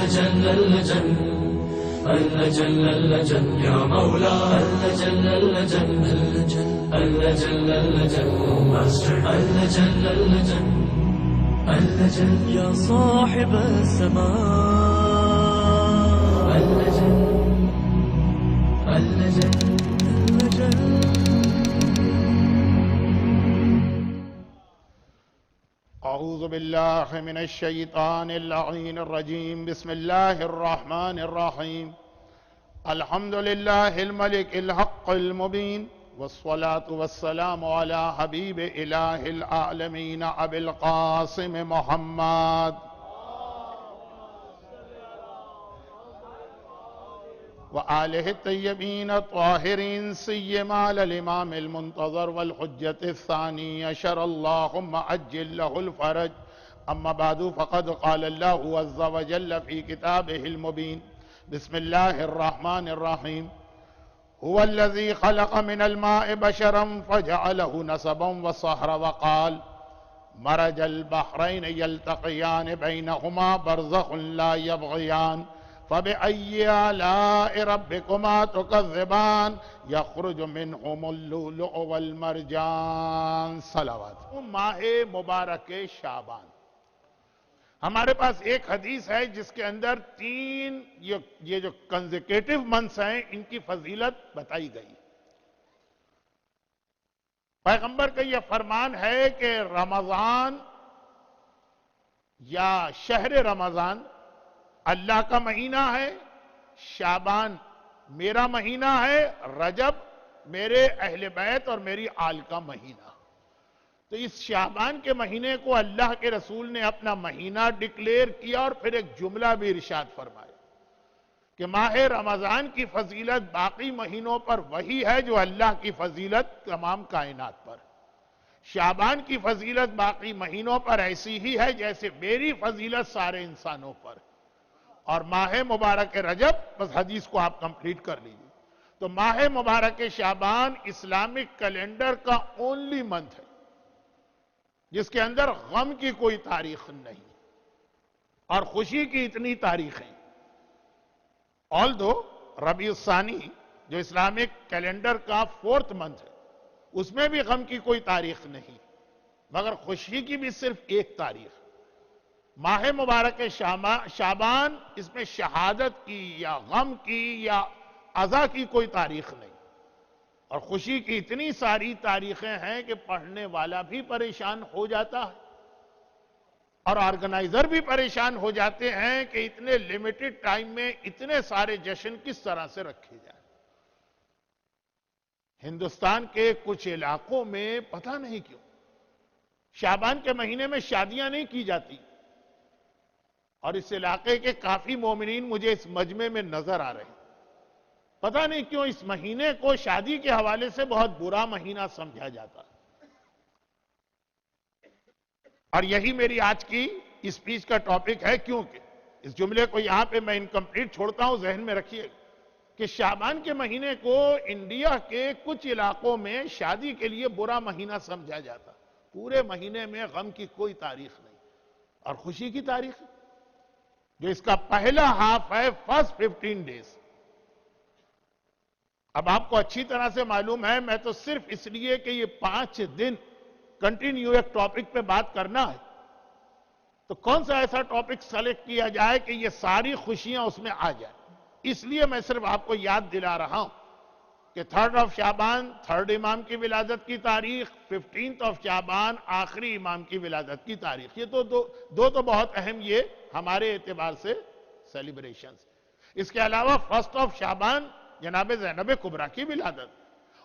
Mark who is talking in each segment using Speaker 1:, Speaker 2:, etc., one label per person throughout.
Speaker 1: اللجن اللجن اللجن اللجن يا مولا اللجن اللجن اللجن اللجن ماستر اللجن اللجن اللجن
Speaker 2: يا صاحب السماء
Speaker 1: اللجن اللجن
Speaker 2: اللجن
Speaker 3: أعوذ بالله من الشيطان اللعين الرجيم بسم الله الرحمن الرحيم الحمد لله الملك الحق المبين والصلاة والسلام على حبيب إله العالمين أبي القاسم محمد وآله الطيبين الطاهرين سيما على الإمام المنتظر والحجة الثاني يشر اللهم عجل له الفرج أما بعد فقد قال الله عز وجل في كتابه المبين بسم الله الرحمن الرحيم هو الذي خلق من الماء بشرا فجعله نسبا وصهرا وقال مرج البحرين يلتقيان بينهما برزخ لا يبغيان فبأي آلاء ربكما تكذبان يخرج منهم اللؤلؤ والمرجان صلوات ماہ مبارک شعبان ہمارے پاس ایک حدیث ہے جس کے اندر تین یہ جو کنزیکیٹو منتھس ہیں ان کی فضیلت بتائی گئی. پیغمبر کا یہ فرمان ہے کہ رمضان یا شہر رمضان اللہ کا مہینہ ہے، شعبان میرا مہینہ ہے، رجب میرے اہل بیت اور میری آل کا مہینہ. تو اس شعبان کے مہینے کو اللہ کے رسول نے اپنا مہینہ ڈکلیئر کیا اور پھر ایک جملہ بھی ارشاد فرمایا کہ ماہ رمضان کی فضیلت باقی مہینوں پر وہی ہے جو اللہ کی فضیلت تمام کائنات پر. شعبان کی فضیلت باقی مہینوں پر ایسی ہی ہے جیسے میری فضیلت سارے انسانوں پر. اور ماہ مبارک رجب بس حدیث کو آپ کمپلیٹ کر لیجئے. تو ماہ مبارک شعبان اسلامک کیلنڈر کا اونلی منتھ ہے جس کے اندر غم کی کوئی تاریخ نہیں اور خوشی کی اتنی تاریخیں. آلدو ربیع الثانی جو اسلامک کیلنڈر کا 4th منتھ ہے اس میں بھی غم کی کوئی تاریخ نہیں مگر خوشی کی بھی صرف ایک تاریخ. ماہ مبارک شعبان اس میں شہادت کی یا غم کی یا عزا کی کوئی تاریخ نہیں اور خوشی کی اتنی ساری تاریخیں ہیں کہ پڑھنے والا بھی پریشان ہو جاتا ہے اور آرگنائزر بھی پریشان ہو جاتے ہیں کہ اتنے لیمیٹڈ ٹائم میں اتنے سارے جشن کس طرح سے رکھے جائیں. ہندوستان کے کچھ علاقوں میں پتہ نہیں کیوں شعبان کے مہینے میں شادیاں نہیں کی جاتی اور اس علاقے کے کافی مومنین مجھے اس مجمع میں نظر آ رہے ہیں. پتہ نہیں کیوں اس مہینے کو شادی کے حوالے سے بہت برا مہینہ سمجھا جاتا ہے. اور یہی میری آج کی اسپیچ کا ٹاپک ہے کیونکہ اس جملے کو یہاں پہ میں انکمپلیٹ چھوڑتا ہوں، ذہن میں رکھیے کہ شعبان کے مہینے کو انڈیا کے کچھ علاقوں میں شادی کے لیے برا مہینہ سمجھا جاتا. پورے مہینے میں غم کی کوئی تاریخ نہیں اور خوشی کی تاریخ جو اس کا پہلا ہاف ہے فرسٹ 15 days. اب آپ کو اچھی طرح سے معلوم ہے میں تو صرف اس لیے کہ یہ 5 دن کنٹینیو ایک ٹاپک پہ بات کرنا ہے تو کون سا ایسا ٹاپک سلیکٹ کیا جائے کہ یہ ساری خوشیاں اس میں آ جائیں. اس لیے میں صرف آپ کو یاد دلا رہا ہوں کہ 3rd of شعبان 3rd امام کی ولادت کی تاریخ، 15th of شعبان آخری امام کی ولادت کی تاریخ. یہ تو دو بہت اہم یہ ہمارے اعتبار سے سیلیبریشنز. اس کے علاوہ 1st of شعبان جناب زینب کبریٰ کی ولادت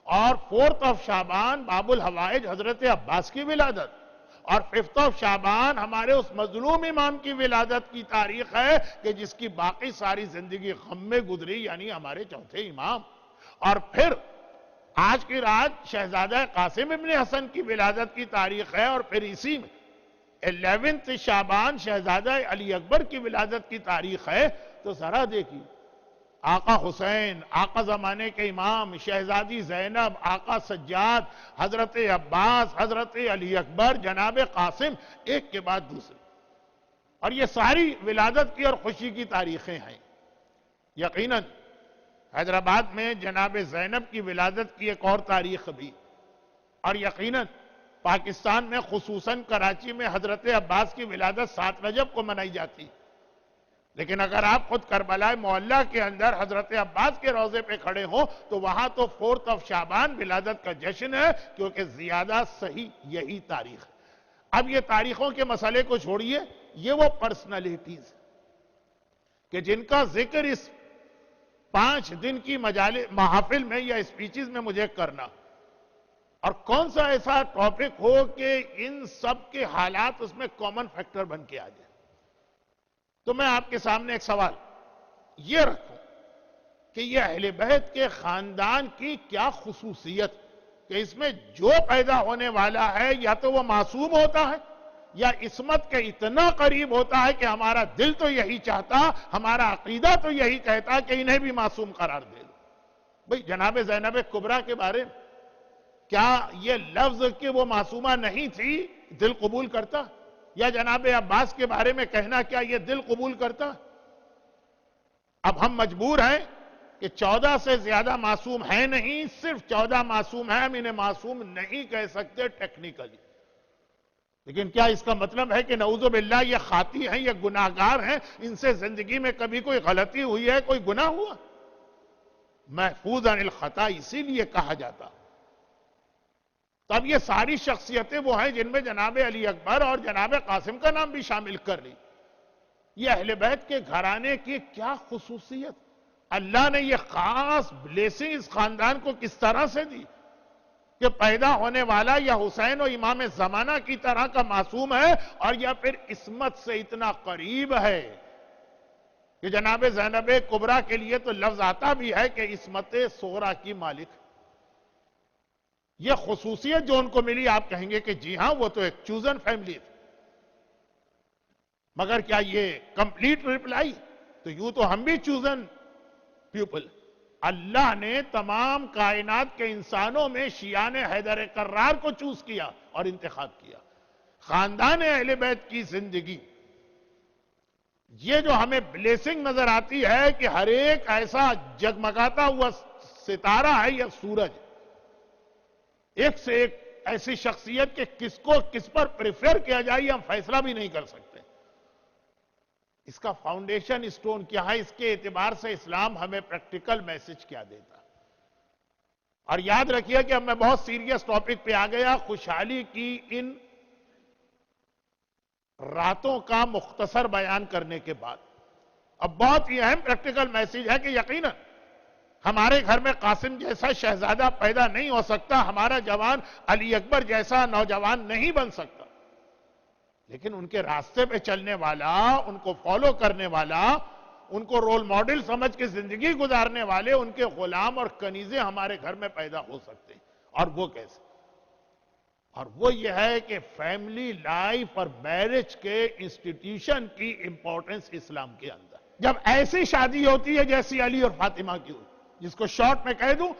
Speaker 3: اور 4th of شعبان باب الحوائج حضرت عباس کی ولادت اور 5th of شعبان ہمارے اس مظلوم امام کی ولادت کی تاریخ ہے کہ جس کی باقی ساری زندگی غم میں گزری یعنی ہمارے چوتھے امام. اور پھر آج کی رات شہزادہ قاسم ابن حسن کی ولادت کی تاریخ ہے اور پھر اسی میں 11th شعبان شہزادہ علی اکبر کی ولادت کی تاریخ ہے. تو ذرا دیکھیے آقا حسین، آقا زمانے کے امام، شہزادی زینب، آقا سجاد، حضرت عباس، حضرت علی اکبر، جناب قاسم، ایک کے بعد دوسرے. اور یہ ساری ولادت کی اور خوشی کی تاریخیں ہیں. یقیناً حیدرآباد میں جناب زینب کی ولادت کی ایک اور تاریخ بھی، اور یقیناً پاکستان میں خصوصاً کراچی میں حضرت عباس کی ولادت 7 رجب کو منائی جاتی. لیکن اگر آپ خود کربلا معلیٰ کے اندر حضرت عباس کے روضے پہ کھڑے ہوں تو وہاں تو 4 شعبان ولادت کا جشن ہے، کیونکہ زیادہ صحیح یہی تاریخ ہے. اب یہ تاریخوں کے مسئلے کو چھوڑیے، یہ وہ پرسنالٹیز کہ جن کا ذکر اس 5 دن کی محافل میں یا اسپیچز میں مجھے کرنا، اور کون سا ایسا ٹاپک ہو کہ ان سب کے حالات اس میں کامن فیکٹر بن کے آ جائے. تو میں آپ کے سامنے ایک سوال یہ رکھوں کہ یہ اہل بیت کے خاندان کی کیا خصوصیت کہ اس میں جو پیدا ہونے والا ہے یا تو وہ معصوم ہوتا ہے یا عصمت کے اتنا قریب ہوتا ہے کہ ہمارا دل تو یہی چاہتا، ہمارا عقیدہ تو یہی کہتا کہ انہیں بھی معصوم قرار دے دو. بھئی جناب زینب کبریٰ کے بارے میں کیا یہ لفظ کہ وہ معصومہ نہیں تھی دل قبول کرتا؟ یا جناب عباس کے بارے میں کہنا کیا یہ دل قبول کرتا؟ اب ہم مجبور ہیں کہ 14 سے زیادہ معصوم ہیں نہیں، صرف 14 معصوم ہیں، ہم انہیں معصوم نہیں کہہ سکتے ٹیکنیکلی. لیکن کیا اس کا مطلب ہے کہ نعوذ باللہ یہ خاطی ہیں، یہ گناہگار ہیں، ان سے زندگی میں کبھی کوئی غلطی ہوئی ہے، کوئی گناہ ہوا؟ محفوظ عن الخطا اسی لیے کہا جاتا. تب یہ ساری شخصیتیں وہ ہیں جن میں جناب علی اکبر اور جناب قاسم کا نام بھی شامل کر لی. یہ اہل بیت کے گھرانے کی کیا خصوصیت، اللہ نے یہ خاص بلیسنگ اس خاندان کو کس طرح سے دی کہ پیدا ہونے والا یا حسین و امام زمانہ کی طرح کا معصوم ہے، اور یا پھر عصمت سے اتنا قریب ہے کہ جناب زینب کبریٰ کے لیے تو لفظ آتا بھی ہے کہ عصمت صغریٰ کی مالک. یہ خصوصیت جو ان کو ملی، آپ کہیں گے کہ جی ہاں وہ تو ایک چوزن فیملی تھی. مگر کیا یہ کمپلیٹ ریپلائی؟ تو یوں تو ہم بھی چوزن پیپل. اللہ نے تمام کائنات کے انسانوں میں شیعان حیدر کرار کو چوز کیا اور انتخاب کیا. خاندان اہل بیت کی زندگی یہ جو ہمیں بلیسنگ نظر آتی ہے کہ ہر ایک ایسا جگمگاتا ہوا ستارہ ہے یا سورج، ایک سے ایک ایسی شخصیت کہ کس کو کس پر پریفر کیا جائے ہم فیصلہ بھی نہیں کر سکتے. اس کا فاؤنڈیشن اسٹون کیا ہے، اس کے اعتبار سے اسلام ہمیں پریکٹیکل میسج کیا دیتا. اور یاد رکھیے کہ اب میں بہت سیریس ٹاپک پہ آ گیا. خوشحالی کی ان راتوں کا مختصر بیان کرنے کے بعد اب بہت ہی اہم پریکٹیکل میسج ہے کہ یقیناً ہمارے گھر میں قاسم جیسا شہزادہ پیدا نہیں ہو سکتا، ہمارا جوان علی اکبر جیسا نوجوان نہیں بن سکتا، لیکن ان کے راستے پہ چلنے والا، ان کو فالو کرنے والا، ان کو رول ماڈل سمجھ کے زندگی گزارنے والے، ان کے غلام اور کنیزیں ہمارے گھر میں پیدا ہو سکتے ہیں. اور وہ کیسے؟ اور وہ یہ ہے کہ فیملی لائف اور میرج کے انسٹیٹیوشن کی امپورٹنس اسلام کے اندر. جب ایسی شادی ہوتی ہے جیسی علی اور فاطمہ کی ہوئی، جس کو شارٹ میں کہہ دوں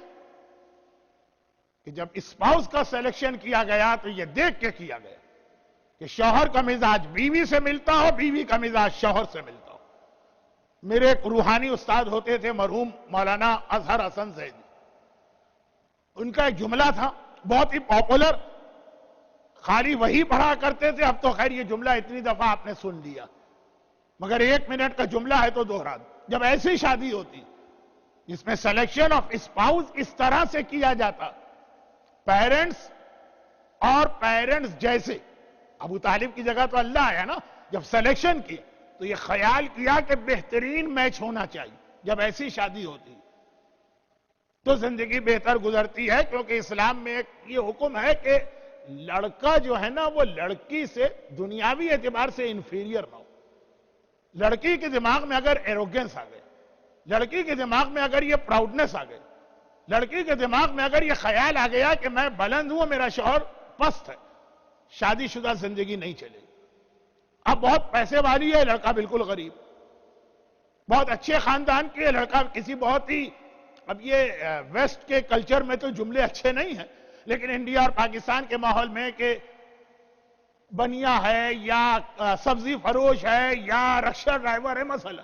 Speaker 3: کہ جب اسپاؤس کا سلیکشن کیا گیا تو یہ دیکھ کے کیا گیا کہ شوہر کا مزاج بیوی سے ملتا ہو، بیوی کا مزاج شوہر سے ملتا ہو. میرے ایک روحانی استاد ہوتے تھے مرحوم مولانا اظہر حسن زیدی. ان کا ایک جملہ تھا بہت ہی پاپولر، خالی وہی پڑھا کرتے تھے. اب تو خیر یہ جملہ اتنی دفعہ آپ نے سن لیا، مگر 1 منٹ کا جملہ ہے تو دوہرا دوں. جب ایسی شادی ہوتی جس میں سلیکشن آف اسپاؤس اس طرح سے کیا جاتا، پیرنٹس اور پیرنٹس جیسے، ابو طالب کی جگہ تو اللہ ہے نا، جب سلیکشن کی تو یہ خیال کیا کہ بہترین میچ ہونا چاہیے. جب ایسی شادی ہوتی تو زندگی بہتر گزرتی ہے، کیونکہ اسلام میں ایک یہ حکم ہے کہ لڑکا جو ہے نا وہ لڑکی سے دنیاوی اعتبار سے انفیریئر نہ ہو. لڑکی کے دماغ میں اگر ایروگنس آ گئے، لڑکی کے دماغ میں اگر یہ پراؤڈنس آ گئی، لڑکی کے دماغ میں اگر یہ خیال آ گیا کہ میں بلند ہوں میرا شوہر پست ہے، شادی شدہ زندگی نہیں چلے گی. اب بہت پیسے والی ہے، لڑکا بالکل غریب، بہت اچھے خاندان کی ہے، لڑکا کسی بہت ہی، اب یہ ویسٹ کے کلچر میں تو جملے اچھے نہیں ہیں، لیکن انڈیا اور پاکستان کے ماحول میں کہ بنیا ہے یا سبزی فروش ہے یا رکشہ ڈرائیور ہے مثلا.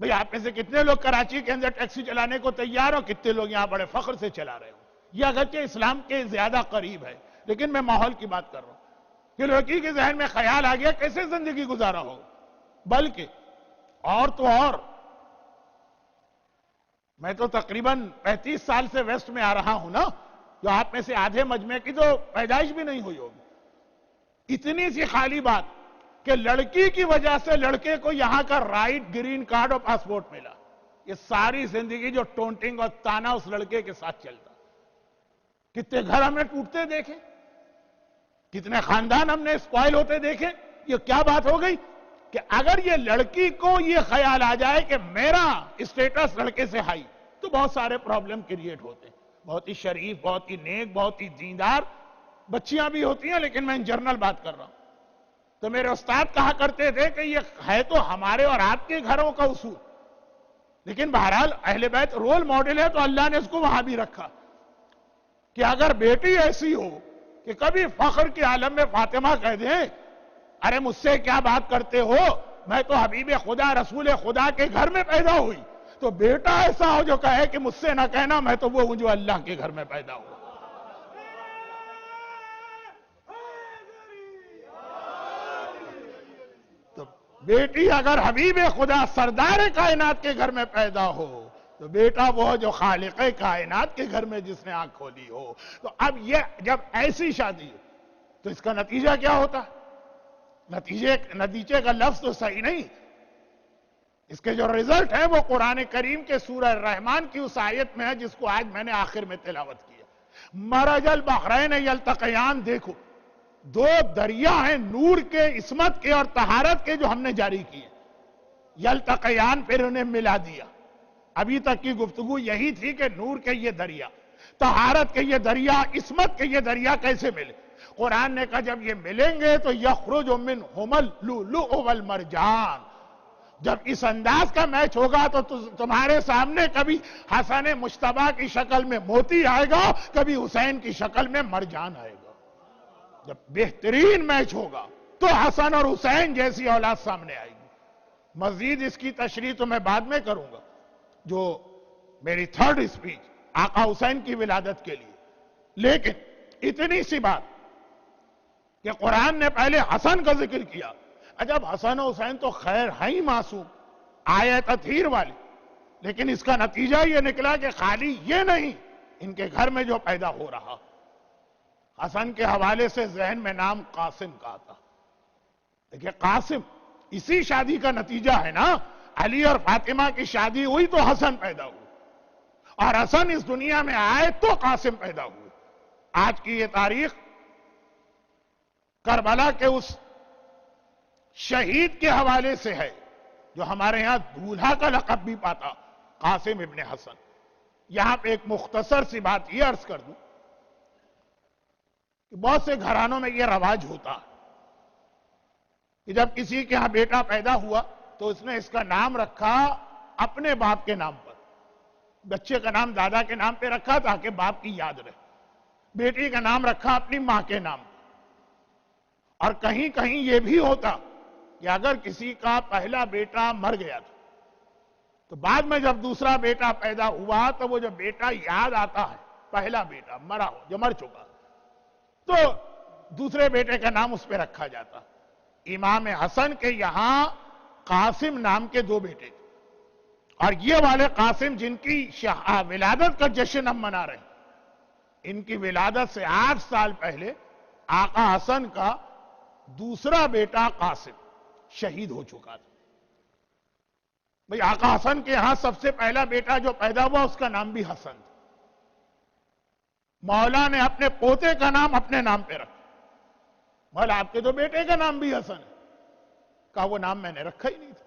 Speaker 3: بھئی آپ میں سے کتنے لوگ کراچی کے اندر ٹیکسی چلانے کو تیار ہو؟ کتنے لوگ یہاں بڑے فخر سے چلا رہے ہو؟ یہ اگرچہ اسلام کے زیادہ قریب ہے، لیکن میں ماحول کی بات کر رہا ہوں کہ لڑکی کے ذہن میں خیال آ گیا کیسے زندگی گزارا ہو. بلکہ اور تو اور میں تو تقریباً 35 سال سے ویسٹ میں آ رہا ہوں نا، جو آپ میں سے آدھے مجمع کی تو پیدائش بھی نہیں ہوئی ہوگی. اتنی سی خالی بات کہ لڑکی کی وجہ سے لڑکے کو یہاں کا رائٹ، گرین کارڈ اور پاسپورٹ ملا. یہ ساری زندگی جو ٹونٹنگ اور تانا اس لڑکے کے ساتھ چلتا. کتنے گھر ہم نے ٹوٹتے دیکھے، کتنے خاندان ہم نے اسپوائل ہوتے دیکھے. یہ کیا بات ہو گئی کہ اگر یہ لڑکی کو یہ خیال آ جائے کہ میرا اسٹیٹس لڑکے سے ہائی، تو بہت سارے پرابلم کریٹ ہوتے ہیں. بہت ہی شریف، بہت ہی نیک، بہت ہی دیندار بچیاں بھی ہوتی ہیں، لیکن میں ان جنرل بات کر رہا ہوں. تو میرے استاد کہا کرتے تھے کہ یہ ہے تو ہمارے اور آپ کے گھروں کا اصول، لیکن بہرحال اہل بیت رول ماڈل ہے تو اللہ نے اس کو وہاں بھی رکھا کہ اگر بیٹی ایسی ہو کہ کبھی فخر کے عالم میں فاطمہ کہہ دیں ارے مجھ سے کیا بات کرتے ہو، میں تو حبیب خدا رسول خدا کے گھر میں پیدا ہوئی، تو بیٹا ایسا ہو جو کہے کہ مجھ سے نہ کہنا میں تو وہ ہوں جو اللہ کے گھر میں پیدا ہوا. تو بیٹی اگر حبیب خدا سردار کائنات کے گھر میں پیدا ہو تو بیٹا وہ جو خالق کائنات کے گھر میں جس نے آنکھ کھولی ہو. تو اب یہ جب ایسی شادی ہے تو اس کا نتیجہ کیا ہوتا ہے؟ نتیجے کا لفظ تو صحیح نہیں، اس کے جو رزلٹ ہے وہ قرآن کریم کے سورہ رحمان کی اس آیت میں ہے جس کو آج میں نے آخر میں تلاوت کیا. مرج البحرین یلتقیان، دیکھو دو دریا ہیں نور کے، عصمت کے اور طہارت کے جو ہم نے جاری کیے. یلتقیان پھر انہیں ملا دیا. ابھی تک کی گفتگو یہی تھی کہ نور کے یہ دریا، طہارت کے یہ دریا، عصمت کے یہ دریا کیسے ملے. قرآن نے کہا جب یہ ملیں گے تو یخرج منہم اللؤلؤ والمرجان. جب اس انداز کا میچ ہوگا تو تمہارے سامنے کبھی حسن مجتبیٰ کی شکل میں موتی آئے گا، کبھی حسین کی شکل میں مرجان آئے گا. جب بہترین میچ ہوگا تو حسن اور حسین جیسی اولاد سامنے آئے گی. مزید اس کی تشریح تو میں بعد میں کروں گا، جو میری تھرڈ اسپیچ آقا حسین کی ولادت کے لیے. لیکن اتنی سی بات کہ قرآن نے پہلے حسن کا ذکر کیا. جب حسن و حسین تو خیر ہیں ہی معصوم، آئے تطہیر والے، لیکن اس کا نتیجہ یہ نکلا کہ خالی یہ نہیں، ان کے گھر میں جو پیدا ہو رہا. حسن کے حوالے سے ذہن میں نام قاسم کا آتا. دیکھیں قاسم اسی شادی کا نتیجہ ہے نا. علی اور فاطمہ کی شادی ہوئی تو حسن پیدا ہوئی، اور حسن اس دنیا میں آئے تو قاسم پیدا ہوئے. آج کی یہ تاریخ کربلا کے اس شہید کے حوالے سے ہے جو ہمارے ہاں دولہا کا لقب بھی پاتا، قاسم ابن حسن. یہاں پہ ایک مختصر سی بات یہ عرض کر دوں کہ بہت سے گھرانوں میں یہ رواج ہوتا ہے کہ جب کسی کے ہاں بیٹا پیدا ہوا تو اس نے اس کا نام رکھا اپنے باپ کے نام پر. بچے کا نام دادا کے نام پہ رکھا تاکہ باپ کی یاد رہے. بیٹی کا نام رکھا اپنی ماں کے نام پر. اور کہیں کہیں یہ بھی ہوتا کہ اگر کسی کا پہلا بیٹا مر گیا تھا تو بعد میں جب دوسرا بیٹا پیدا ہوا تو وہ جو بیٹا یاد آتا ہے، پہلا بیٹا مرا ہو جو مر چکا، تو دوسرے بیٹے کا نام اس پہ رکھا جاتا. امام حسن کے یہاں قاسم نام کے دو بیٹے تھے، اور یہ والے قاسم جن کی ولادت کا جشن ہم منا رہے ہیں، ان کی ولادت سے 8 سال پہلے آقا حسن کا دوسرا بیٹا قاسم شہید ہو چکا تھا. بھئی آقا حسن کے ہاں سب سے پہلا بیٹا جو پیدا ہوا اس کا نام بھی حسن تھا. مولا نے اپنے پوتے کا نام اپنے نام پہ رکھا. مولا آپ کے تو بیٹے کا نام بھی حسن ہے. کہا وہ نام میں نے رکھا ہی نہیں تھا.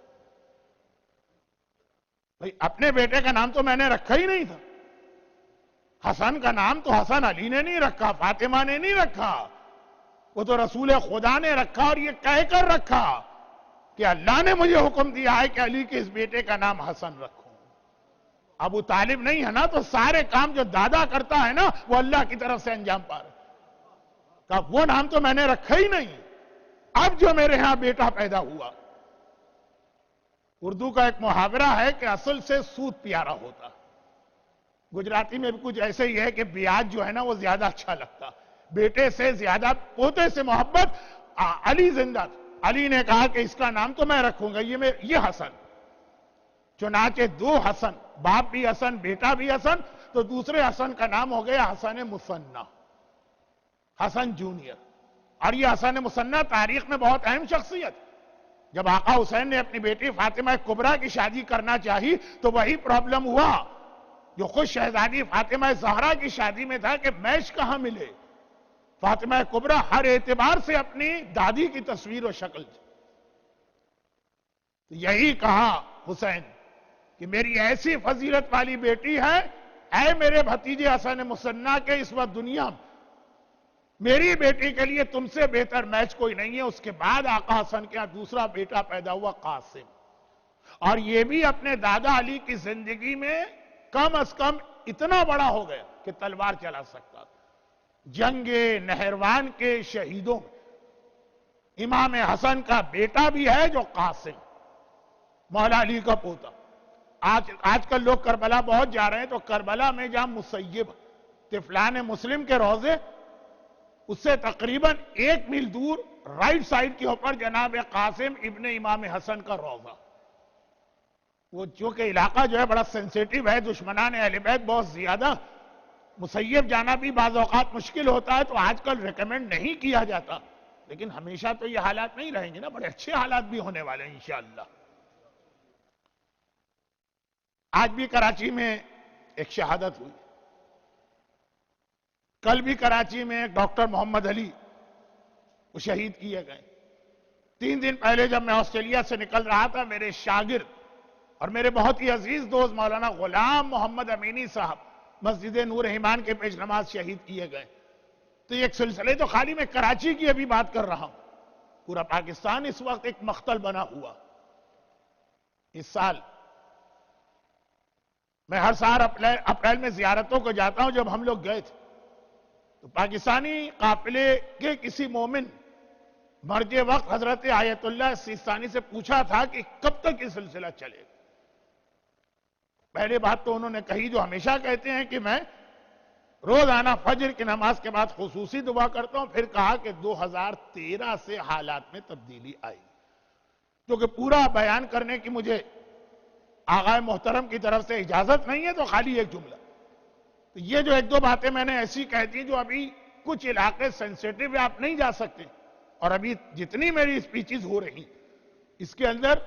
Speaker 3: بھئی اپنے بیٹے کا نام تو میں نے رکھا ہی نہیں تھا. حسن کا نام تو حسن علی نے نہیں رکھا، فاطمہ نے نہیں رکھا، وہ تو رسول خدا نے رکھا، اور یہ کہہ کر رکھا کہ اللہ نے مجھے حکم دیا ہے کہ علی کے اس بیٹے کا نام حسن رکھوں. ابو طالب نہیں ہے نا، تو سارے کام جو دادا کرتا ہے نا وہ اللہ کی طرف سے انجام پا رہے. کہا وہ نام تو میں نے رکھا ہی نہیں، اب جو میرے ہاں بیٹا پیدا ہوا۔ اردو کا ایک محاورہ ہے کہ اصل سے سود پیارا ہوتا، گجراتی میں بھی کچھ ایسے ہی ہے کہ بیاج جو ہے نا وہ زیادہ اچھا لگتا، بیٹے سے زیادہ پوتے سے محبت۔ علی زندہ تھا، علی نے کہا کہ اس کا نام تو میں رکھوں گا یہ حسن، چنانچہ دو حسن، باپ بھی حسن بیٹا بھی حسن، تو دوسرے حسن کا نام ہو گیا حسن مثنی، حسن جونیئر۔ اور یہ حسن مثنی تاریخ میں بہت اہم شخصیت۔ جب آقا حسین نے اپنی بیٹی فاطمہ کبریٰ کی شادی کرنا چاہی تو وہی پرابلم ہوا جو خود شہزادی فاطمہ زہرا کی شادی میں تھا کہ میچ کہاں ملے۔ فاطمہ کبریٰ ہر اعتبار سے اپنی دادی کی تصویر و شکل تھی۔ تو یہی کہا حسین کہ میری ایسی فضیلت والی بیٹی ہے، اے میرے بھتیجے حسن مثنی کے اس وقت دنیا میں میری بیٹی کے لیے تم سے بہتر میچ کوئی نہیں ہے۔ اس کے بعد آقا حسن کے دوسرا بیٹا پیدا ہوا قاسم، اور یہ بھی اپنے دادا علی کی زندگی میں کم از کم اتنا بڑا ہو گیا کہ تلوار چلا سکتا تھا۔ جنگ نہروان کے شہیدوں میں امام حسن کا بیٹا بھی ہے جو قاسم، مولا علی کا پوتا۔ آج کل لوگ کربلا بہت جا رہے ہیں، تو کربلا میں جہاں مسیب طفلان مسلم کے روضے، اس سے تقریباً 1 میل دور رائٹ سائیڈ کے اوپر جناب قاسم ابن امام حسن کا روضہ۔ وہ چونکہ علاقہ جو ہے بڑا سینسیٹیو ہے، دشمنان اہل بیت بہت زیادہ، مسیب جانا بھی بعض اوقات مشکل ہوتا ہے، تو آج کل ریکمینڈ نہیں کیا جاتا، لیکن ہمیشہ تو یہ حالات نہیں رہیں گے نا، بڑے اچھے حالات بھی ہونے والے ہیں انشاءاللہ۔ آج بھی کراچی میں ایک شہادت ہوئی، کل بھی کراچی میں ایک ڈاکٹر محمد علی وہ شہید کیے گئے۔ 3 دن پہلے جب میں آسٹریلیا سے نکل رہا تھا، میرے شاگرد اور میرے بہت ہی عزیز دوست مولانا غلام محمد امینی صاحب مسجد نور ایمان کے پیش نماز شہید کیے گئے۔ تو یہ ایک سلسلے تو خالی میں کراچی کی ابھی بات کر رہا ہوں، پورا پاکستان اس وقت ایک مقتل بنا ہوا۔ اس سال میں ہر سال اپریل میں زیارتوں کو جاتا ہوں، جب ہم لوگ گئے تھے تو پاکستانی قافلے کے کسی مومن مرج وقت حضرت آیت اللہ سیستانی سے پوچھا تھا کہ کب تک یہ سلسلہ چلے گا۔ پہلے بات تو انہوں نے کہی جو ہمیشہ کہتے ہیں کہ میں روزانہ فجر کی نماز کے بعد خصوصی دعا کرتا ہوں، پھر کہا کہ 2013 سے حالات میں تبدیلی آئی، کیونکہ پورا بیان کرنے کی مجھے آغا محترم کی طرف سے اجازت نہیں ہے، تو خالی ایک جملہ۔ تو یہ جو 1-2 باتیں میں نے ایسی کہہ دی جو ابھی کچھ علاقے سینسیٹیو ہے، آپ نہیں جا سکتے، اور ابھی جتنی میری اسپیچز ہو رہی اس کے اندر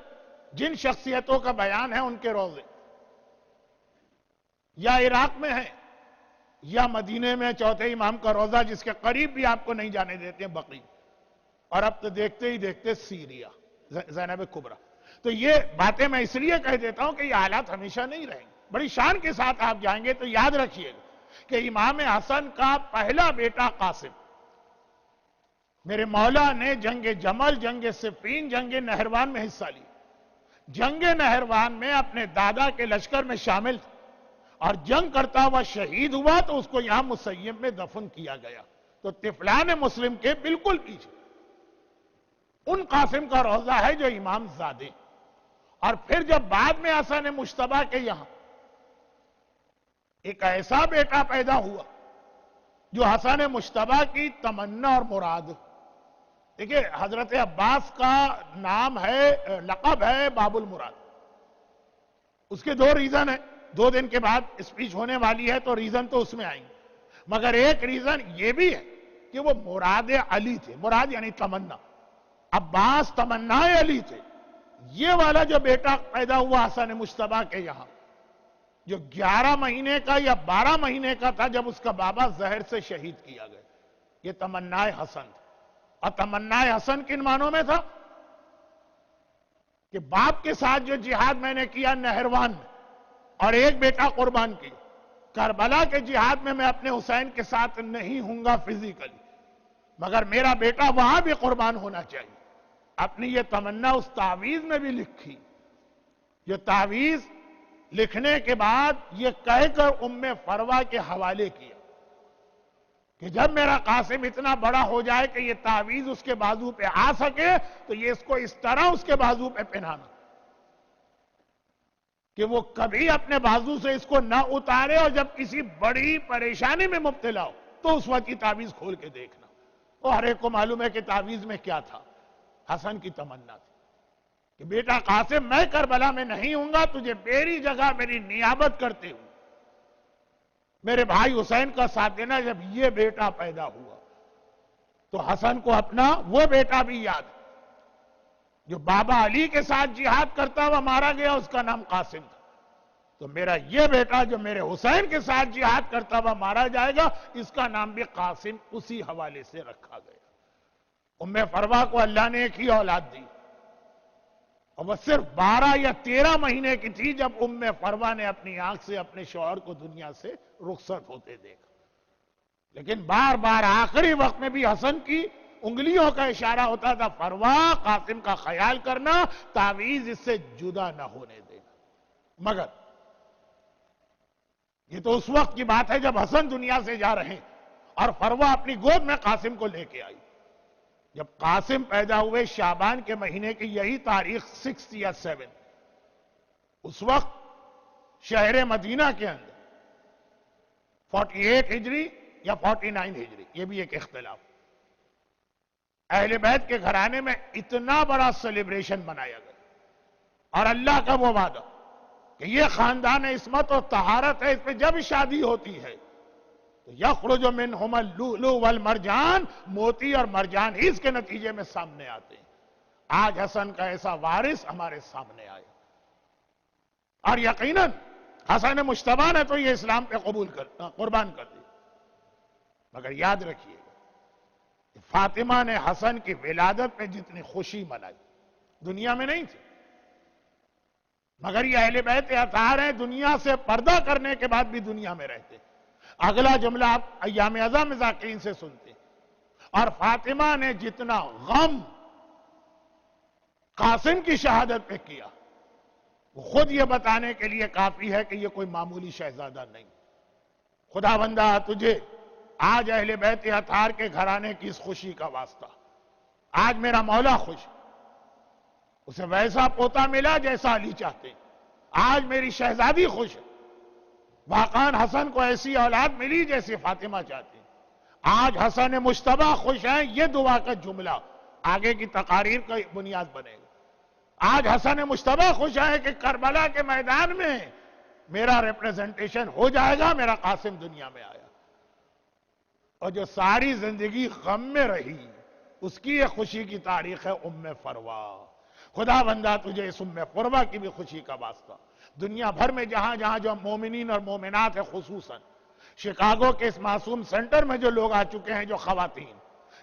Speaker 3: جن شخصیتوں کا بیان ہے ان کے روضے یا عراق میں ہے یا مدینے میں چوتھے امام کا روضہ جس کے قریب بھی آپ کو نہیں جانے دیتے ہیں بقی، اور اب تو دیکھتے ہی دیکھتے سیریا زینب کبریٰ۔ تو یہ باتیں میں اس لیے کہہ دیتا ہوں کہ یہ حالات ہمیشہ نہیں رہیں گے، بڑی شان کے ساتھ آپ جائیں گے تو یاد رکھیے گا کہ امام حسن کا پہلا بیٹا قاسم، میرے مولا نے جنگ جمل، جنگ صفین، جنگ نہروان میں حصہ لیا۔ جنگ نہروان میں اپنے دادا کے لشکر میں شامل تھا اور جنگ کرتا ہوا شہید ہوا، تو اس کو یہاں مسیب میں دفن کیا گیا۔ تو طفلان مسلم کے بالکل پیچھے ان قاسم کا روضہ ہے جو امام زادے۔ اور پھر جب بعد میں حسن مجتبیٰ کے یہاں ایک ایسا بیٹا پیدا ہوا جو حسن مجتبیٰ کی تمنا اور مراد۔ دیکھیں حضرت عباس کا نام ہے، لقب ہے باب المراد۔ اس کے 2 ریزن ہیں، 2 دن کے بعد اسپیچ ہونے والی ہے تو ریزن تو اس میں آئیں گے، مگر ایک ریزن یہ بھی ہے کہ وہ مراد علی تھے، مراد یعنی تمنا۔ عباس تمنا علی تھے۔ یہ والا جو بیٹا پیدا ہوا حسن مجتبیٰ کے یہاں، جو 11 مہینے کا یا 12 مہینے کا تھا جب اس کا بابا زہر سے شہید کیا گیا، یہ تمنا حسن تھا۔ اور تمنا حسن کن معنوں میں تھا کہ باپ کے ساتھ جو جہاد میں نے کیا نہروان میں، اور ایک بیٹا قربان کیا، کربلا کے جہاد میں اپنے حسین کے ساتھ نہیں ہوں گا فزیکلی، مگر میرا بیٹا وہاں بھی قربان ہونا چاہیے۔ اپنی یہ تمنا اس تعویذ میں بھی لکھی۔ یہ تعویذ لکھنے کے بعد یہ کہہ کر ام فروا کے حوالے کیا کہ جب میرا قاسم اتنا بڑا ہو جائے کہ یہ تعویذ اس کے بازو پہ آ سکے تو یہ اس کو اس طرح اس کے بازو پہ پہنانا کہ وہ کبھی اپنے بازو سے اس کو نہ اتارے، اور جب کسی بڑی پریشانی میں مبتلا ہو تو اس وقت کی تعویذ کھول کے دیکھنا۔ اور ہر ایک کو معلوم ہے کہ تعویذ میں کیا تھا۔ حسن کی تمنا تھی کہ بیٹا قاسم، میں کربلا میں نہیں ہوں گا، تجھے میری جگہ میری نیابت کرتے ہوں میرے بھائی حسین کا ساتھ دینا۔ جب یہ بیٹا پیدا ہوا تو حسن کو اپنا وہ بیٹا بھی یاد ہے جو بابا علی کے ساتھ جہاد کرتا ہوا مارا گیا، اس کا نام قاسم تھا۔ تو میرا یہ بیٹا جو میرے حسین کے ساتھ جہاد کرتا ہوا مارا جائے گا، اس کا نام بھی قاسم اسی حوالے سے رکھا گیا۔ ام فروا کو اللہ نے ایک ہی اولاد دی، اور وہ صرف 12 یا 13 مہینے کی تھی جب ام فروا نے اپنی آنکھ سے اپنے شوہر کو دنیا سے رخصت ہوتے دیکھا۔ لیکن بار بار آخری وقت میں بھی حسن کی انگلیوں کا اشارہ ہوتا تھا، فروا قاسم کا خیال کرنا، تعویذ اس سے جدا نہ ہونے دینا۔ مگر یہ تو اس وقت کی بات ہے جب حسن دنیا سے جا رہے ہیں اور فروا اپنی گود میں قاسم کو لے کے آئی۔ جب قاسم پیدا ہوئے شعبان کے مہینے کی یہی تاریخ 6 یا 7، اس وقت شہر مدینہ کے اندر 48 ہجری یا 49 ہجری، یہ بھی ایک اختلاف، اہل بیت کے گھرانے میں اتنا بڑا سیلیبریشن منایا گیا، اور اللہ کا وہ وعدہ کہ یہ خاندان عصمت اور طہارت ہے، اس میں جب شادی ہوتی ہے تو یخرج منہم اللؤلؤ والمرجان، موتی اور مرجان ہی اس کے نتیجے میں سامنے آتے ہیں۔ آج حسن کا ایسا وارث ہمارے سامنے آئے، اور یقیناً حسن مجتبیٰ نے تو یہ اسلام پہ قربان کر دی۔ مگر یاد رکھیے کہ فاطمہ نے حسن کی ولادت میں جتنی خوشی منائی دنیا میں نہیں تھی، مگر یہ اہل بیت اطہار ہیں، دنیا سے پردہ کرنے کے بعد بھی دنیا میں رہتے۔ اگلا جملہ آپ ایام ازاں میں ذاکرین سے سنتے، اور فاطمہ نے جتنا غم قاسم کی شہادت پہ کیا وہ خود یہ بتانے کے لیے کافی ہے کہ یہ کوئی معمولی شہزادہ نہیں۔ خدا بندہ تجھے آج اہل بیت اطہار کے گھرانے کی اس خوشی کا واسطہ، آج میرا مولا خوش، اسے ویسا پوتا ملا جیسا علی چاہتے، آج میری شہزادی خوش ہے، واقعاً حسن کو ایسی اولاد ملی جیسی فاطمہ چاہتی، آج حسن مجتبیٰ خوش ہیں، یہ دعا کا جملہ آگے کی تقاریر کا بنیاد بنے گا۔ آج حسن مجتبیٰ خوش ہیں کہ کربلا کے میدان میں میرا ریپریزنٹیشن ہو جائے گا، میرا قاسم دنیا میں آیا۔ اور جو ساری زندگی غم میں رہی، اس کی یہ خوشی کی تاریخ ہے ام فروا۔ خدا بندہ تجھے اس ام فروا کی بھی خوشی کا واسطہ، دنیا بھر میں جہاں جہاں جو مومنین اور مومنات ہیں، خصوصاً شکاگو کے اس معصوم سینٹر میں جو لوگ آ چکے ہیں، جو خواتین،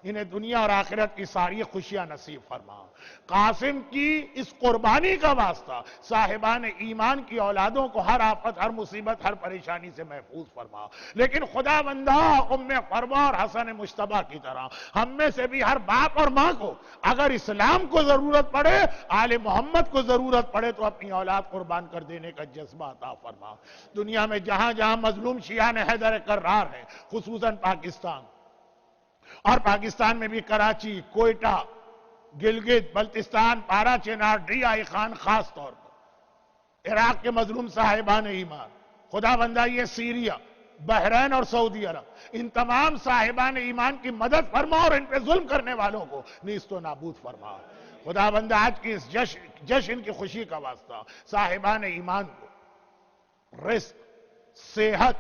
Speaker 3: انہیں دنیا اور آخرت کی ساری خوشیاں نصیب فرما۔ قاسم کی اس قربانی کا واسطہ صاحبان ایمان کی اولادوں کو ہر آفت، ہر مصیبت، ہر پریشانی سے محفوظ فرما۔ لیکن خدا بندہ ام فروا اور حسن مجتبیٰ کی طرح ہم میں سے بھی ہر باپ اور ماں کو اگر اسلام کو ضرورت پڑے، آل محمد کو ضرورت پڑے، تو اپنی اولاد قربان کر دینے کا جذبہ عطا فرما۔ دنیا میں جہاں جہاں مظلوم شیعان حیدر کرار ہیں، خصوصاً پاکستان، اور پاکستان میں بھی کراچی، کوئٹہ، گلگت، بلتستان، پارا چنار، ڈی آئی خان، خاص طور پر عراق کے مظلوم صاحبان ایمان، خدا بندہ یہ سیریا، بحرین اور سعودی عرب، ان تمام صاحبان ایمان کی مدد فرما اور ان پہ ظلم کرنے والوں کو نیست و نابود فرما۔ خدا بندہ آج کی اس جشن کی خوشی کا واسطہ صاحبان ایمان کو رزق، صحت،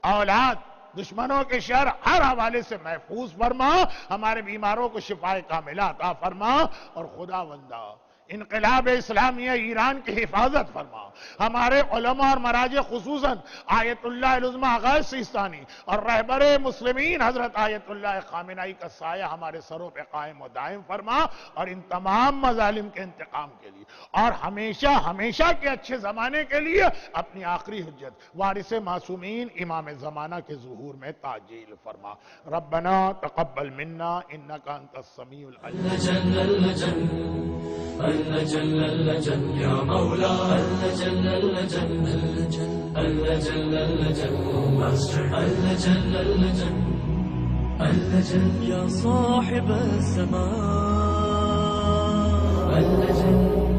Speaker 3: اولاد، دشمنوں کے شر ہر حوالے سے محفوظ فرما، ہمارے بیماروں کو شفائے کاملہ عطا فرما، اور خدا بندہ انقلاب اسلامیہ ایران کی حفاظت فرما۔ ہمارے علماء اور مراجع، خصوصاً آیت اللہ العظمہ آغا سیستانی اور رہبر مسلمین حضرت آیت اللہ خامنائی کا سایہ ہمارے سروں پہ قائم و دائم فرما، اور ان تمام مظالم کے انتقام کے لیے اور ہمیشہ ہمیشہ کے اچھے زمانے کے لیے اپنی آخری حجت وارث معصومین امام زمانہ کے ظہور میں تعجیل فرما۔ ربنا تقبل منا انک انت السمیع العلیم۔
Speaker 1: اللجن اللجن یا مولا اللجن اللجن اللجن اللجن اللجن ماسٹر اللجن اللجن اللجن
Speaker 2: يا صاحب الزمان
Speaker 1: اللجن